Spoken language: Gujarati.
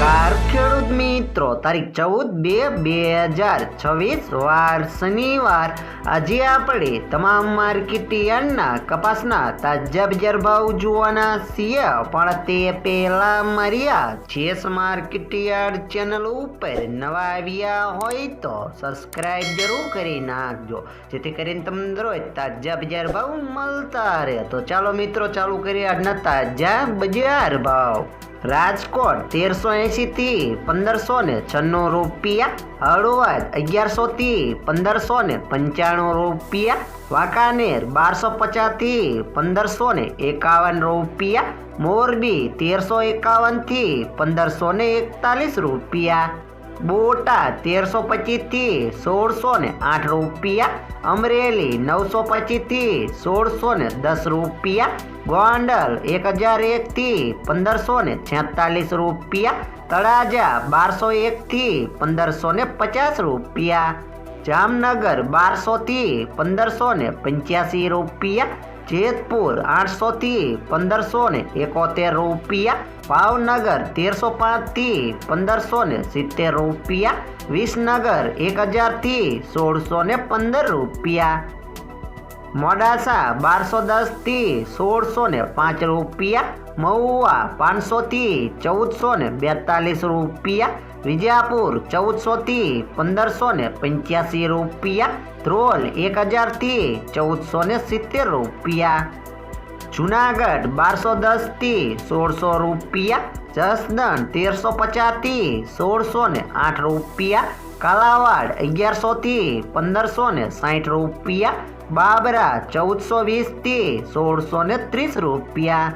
નમસ્કાર ખેડૂત મિત્રો, તારીખ 14/2/2026 વાર શનિવાર। આજે આપણે તમામ માર્કેટ યાર્ડના કપાસના તાજા બજાર ભાવ જોવાના છીએ, પણ તે પહેલા મારી આ જેસ માર્કેટ યાર્ડ ચેનલ ઉપર નવા આવ્યા હોય તો સબસ્ક્રાઇબ જરૂર કરી નાખજો, જેથી કરીને તમને રોજ તાજા બજાર ભાવ મળતા રહે। તો ચાલો મિત્રો, ચાલુ કરીએ આજના તાજા બજાર ભાવ। રાજકોટ 1380 થી 1596 રૂપિયા, હળવદ 1100 થી 1595 રૂપિયા, વાંકાનેર 1250 થી 1551 રૂપિયા, મોરબી 1351 થી 1541 રૂપિયા, બોટાદ 1325 થી 1608 રૂપિયા, અમરેલી 925 થી 1610 રૂપિયા, ગોંડલ 1001 થી 1546 રૂપિયા, તળાજા 1201 થી 1550 રૂપિયા, જામનગર 1200 થી 1585 રૂપિયા, જેતપુર 800 થી 1571 રૂપિયા, ભાવનગર 1305 થી 1570 રૂપિયા, વિસનગર 1000 થી 1615 રૂપિયા, મોડાસા 1210 થી 1605 રૂપિયા, મહુવા 500 થી 1442 રૂપિયા, વિજાપુર 1400 થી 1585 રૂપિયા, ધ્રોલ 1000 થી 1470 રૂપિયા, જુનાગઢ 1210 થી 1600 રૂપિયા, જસદણ 1350 થી 1608 રૂપિયા, કાલાવાડ 1100 થી 1560 રૂપિયા, બાબરા 1420 થી 1630 રૂપિયા।